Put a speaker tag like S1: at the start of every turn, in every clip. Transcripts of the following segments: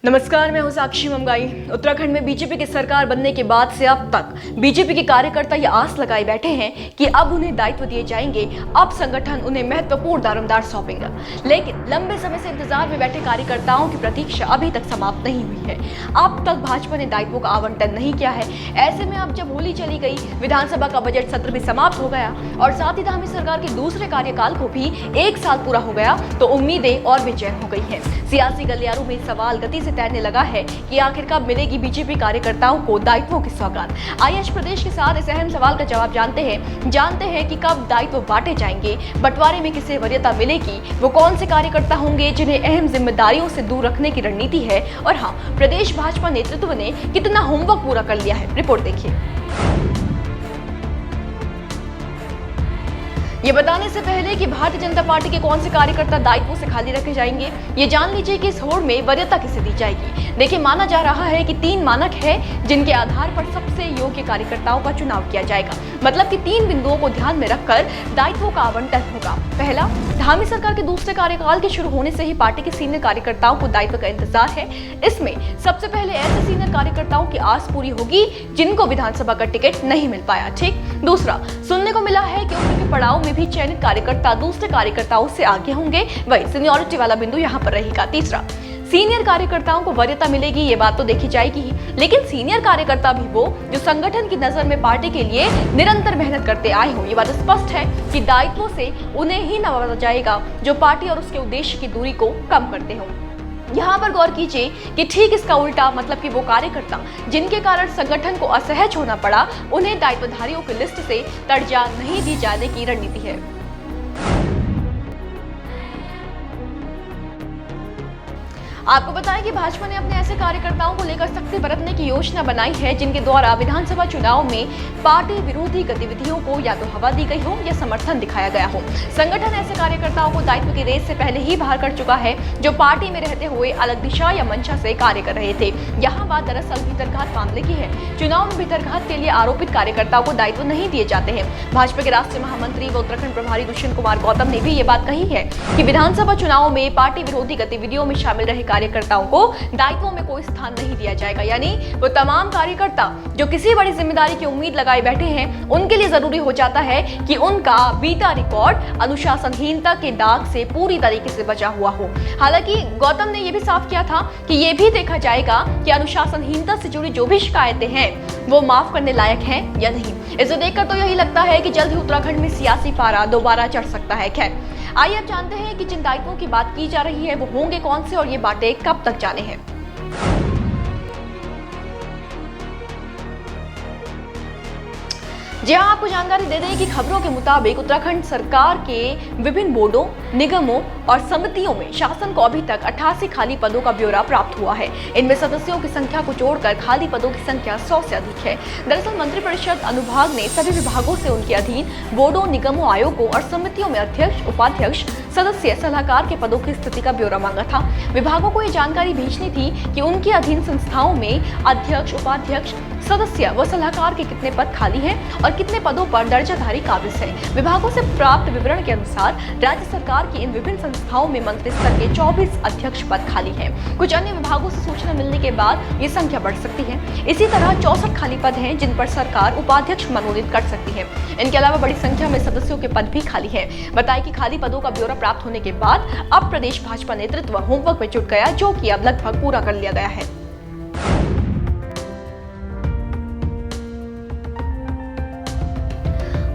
S1: नमस्कार, मैं हूं साक्षी मंगाई। उत्तराखंड में बीजेपी की सरकार बनने के बाद से अब तक बीजेपी के कार्यकर्ता ये आस लगाए बैठे हैं कि अब उन्हें दायित्व दिए जाएंगे, अब संगठन उन्हें महत्वपूर्ण दारोमदार सौंपेगा। लेकिन लंबे समय से इंतजार में बैठे कार्यकर्ताओं की प्रतीक्षा अभी तक समाप्त नहीं हुई है। अब तक भाजपा ने दायित्वों का आवंटन नहीं किया है। ऐसे में अब जब होली चली गई, विधानसभा का बजट सत्र भी समाप्त हो गया और साथ ही धामी सरकार के दूसरे कार्यकाल को भी 1 साल पूरा हो गया, तो उम्मीदें और बेचैन हो गई है। सियासी गलियारों में सवाल गति से तैरने लगा है कि आखिर कब मिलेगी बीजेपी कार्यकर्ताओं को दायित्वों की सौगात। आइए आज प्रदेश के साथ इस अहम सवाल का जवाब जानते हैं कि कब दायित्व बांटे जाएंगे, बंटवारे में किसे वरीयता मिलेगी, वो कौन से कार्यकर्ता होंगे जिन्हें अहम जिम्मेदारियों से दूर रखने की रणनीति है, और हाँ, प्रदेश भाजपा नेतृत्व ने कितना होमवर्क पूरा कर लिया है। रिपोर्ट देखिए। ये बताने से पहले कि भारतीय जनता पार्टी के कौन से कार्यकर्ता दायित्वों से खाली रखे जाएंगे, ये जान लीजिए कि इस होड़ में वरीयता किसे दी जाएगी। देखिए, माना जा रहा है कि 3 मानक है जिनके आधार पर सबसे योग्य कार्यकर्ताओं का चुनाव किया जाएगा। मतलब कि 3 बिंदुओं को ध्यान में रखकर दायित्वों का आवंटन होगा। पहला, धामी सरकार के दूसरे कार्यकाल के शुरू होने से ही पार्टी के सीनियर कार्यकर्ताओं को दायित्व का इंतजार है। इसमें सबसे पहले ऐसे सीनियर कार्यकर्ताओं की आस पूरी होगी जिनको विधानसभा का टिकट नहीं मिल पाया। ठीक। दूसरा, सुनने को मिला है कि उम्र के पड़ाव में भी चयनित कार्यकर्ता दूसरे कार्यकर्ताओं से आगे होंगे, वही सीनियरिटी वाला बिंदु यहाँ पर रहेगा। तीसरा, सीनियर कार्यकर्ताओं को वरीयता मिलेगी, ये बात तो देखी जाएगी ही, लेकिन सीनियर कार्यकर्ता भी वो जो संगठन की नजर में पार्टी के लिए निरंतर मेहनत करते आए हों। ये बात स्पष्ट है कि दायित्वों से उन्हें ही नवाजा जाएगा जो पार्टी और उसके उद्देश्य की दूरी को कम करते हों। यहाँ पर गौर कीजिए कि ठीक इसका उल्टा, मतलब कि वो कार्यकर्ता जिनके कारण संगठन को असहज होना पड़ा, उन्हें दायित्वधारियों की लिस्ट से दर्जा नहीं दी जाने की रणनीति है। आपको बताएं कि भाजपा ने अपने ऐसे कार्यकर्ताओं को लेकर सख्ती बरतने की योजना बनाई है जिनके द्वारा विधानसभा चुनाव में पार्टी विरोधी गतिविधियों को या तो हवा दी गई हो या समर्थन दिखाया गया हो। संगठन ऐसे कार्यकर्ताओं को दायित्व की रेस से पहले ही बाहर कर चुका है जो पार्टी में रहते हुए अलग दिशा या मंशा से कार्य कर रहे थे। यहाँ बात दरअसल भीतरघात मामले की है। चुनाव में भीतरघात के लिए आरोपित कार्यकर्ताओं को दायित्व नहीं दिए जाते हैं। भाजपा के राष्ट्रीय महामंत्री व उत्तराखंड प्रभारी दुष्यंत कुमार गौतम ने भी ये बात कही है कि विधानसभा चुनाव में पार्टी विरोधी गतिविधियों में शामिल रहे कार्यकर्ताओं को दायित्वों में कोई स्थान नहीं दिया जाएगा। यानी वो तमाम कार्यकर्ता जो किसी बड़ी जिम्मेदारी की उम्मीद लगाए बैठे हैं, उनके लिए जरूरी हो जाता है कि उनका बीता रिकॉर्ड अनुशासनहीनता के दाग से पूरी तरीके से बचा हुआ हो। हालांकि गौतम ने यह भी साफ किया था कि यह भी देखा जाएगा कि अनुशासनहीनता से जुड़ी जो भी शिकायतें हैं वो माफ करने लायक हैं या नहीं। इसे देखकर तो यही लगता है कि जल्द ही उत्तराखंड में सियासी पारा दोबारा चढ़ सकता है। खैर, आइए अब जानते हैं कि जिन दायित्वों की बात की जा रही है वो होंगे कौन से और ये बातें कब तक जाने हैं। जी हाँ, आपको जानकारी दे दें कि खबरों के मुताबिक उत्तराखंड सरकार के विभिन्न बोर्डों, निगमों और समितियों में शासन को अभी तक 88 खाली पदों का ब्यौरा प्राप्त हुआ है। इनमें सदस्यों की संख्या को जोड़कर खाली पदों की संख्या 100 से अधिक है। दरअसल मंत्रिपरिषद अनुभाग ने सभी विभागों से उनके अधीन बोर्डों, निगमों, आयोगों और समितियों में अध्यक्ष, उपाध्यक्ष, सदस्य, सलाहकार के पदों की स्थिति का ब्यौरा मांगा था। विभागों को ये जानकारी भेजनी थी कि उनके अधीन संस्थाओं में अध्यक्ष, उपाध्यक्ष, सदस्य व सलाहकार के कितने पद खाली हैं और कितने पदों पर दर्जाधारी काबिज है। विभागों से प्राप्त विवरण के अनुसार राज्य सरकार की इन विभिन्न संस्थाओं में मंत्री स्तर के 24 अध्यक्ष पद खाली हैं। कुछ अन्य विभागों से सूचना मिलने के बाद ये संख्या बढ़ सकती है। इसी तरह 64 खाली पद हैं जिन पर सरकार उपाध्यक्ष मनोनीत कर सकती है। इनके अलावा बड़ी संख्या में सदस्यों के पद भी खाली है। बताएं कि खाली पदों का ब्यौरा प्राप्त होने के बाद अब प्रदेश भाजपा नेतृत्व होमवर्क में जुट गया, जो कि अब लगभग पूरा कर लिया गया है।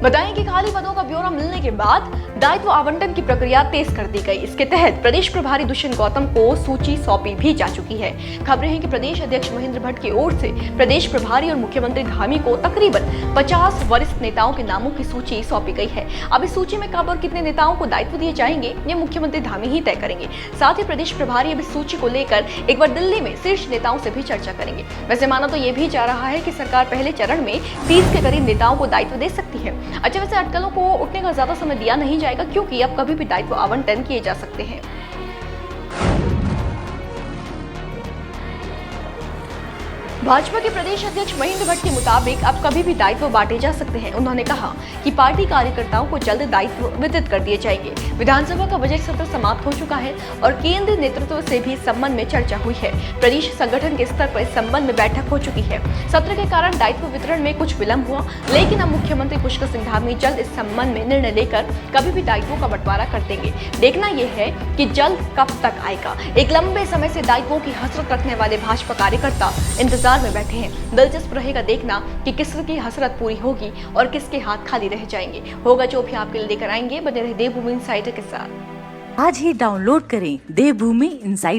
S1: बताएं कि खाली पदों का ब्यौरा मिलने के बाद दायित्व आवंटन की प्रक्रिया तेज कर दी गई। इसके तहत प्रदेश प्रभारी दुष्यंत गौतम को सूची सौंपी भी जा चुकी है। खबरें हैं कि प्रदेश अध्यक्ष महेंद्र भट्ट की ओर से प्रदेश प्रभारी और मुख्यमंत्री धामी को तकरीबन 50 वरिष्ठ नेताओं के नामों की सूची सौंपी गई है। अब इस सूची में कब और कितने नेताओं को दायित्व दिए जाएंगे, ये मुख्यमंत्री धामी ही तय करेंगे। साथ ही प्रदेश प्रभारी अब इस सूची को लेकर एक बार दिल्ली में शीर्ष नेताओं से भी चर्चा करेंगे। वैसे माना तो ये भी जा रहा है कि सरकार पहले चरण में 30 के करीब नेताओं को दायित्व दे सकती है। अच्छा, वैसे अटकलों को उठने का ज्यादा समय दिया नहीं जाएगा क्योंकि अब कभी भी दायित्व आवंटन किए जा सकते हैं। भाजपा के प्रदेश अध्यक्ष महेंद्र भट्ट के मुताबिक अब कभी भी दायित्व बांटे जा सकते हैं। उन्होंने कहा कि पार्टी कार्यकर्ताओं को जल्द दायित्व वितरित कर दिए जाएंगे। विधानसभा का बजट सत्र समाप्त हो चुका है और केंद्रीय नेतृत्व से भी इस संबंध में चर्चा हुई है। प्रदेश संगठन के स्तर पर इस संबंध में बैठक हो चुकी है। सत्र के कारण दायित्व वितरण में कुछ विलंब हुआ, लेकिन अब मुख्यमंत्री पुष्कर सिंह धामी जल्द इस संबंध में निर्णय लेकर कभी भी दायित्वों का बंटवारा कर देंगे। देखना यह है कि जल्द कब तक आएगा। एक लंबे समय से दायित्वों की हसरत रखने वाले भाजपा कार्यकर्ता इंतजार में बैठे हैं। दिलचस्प रहेगा देखना कि किसकी हसरत पूरी होगी और किसके हाथ खाली रह जाएंगे। होगा जो भी आपके लिए लेकर आएंगे। बने रहे देवभूमि इनसाइडर के साथ।
S2: आज ही डाउनलोड करें देवभूमि इनसाइडर।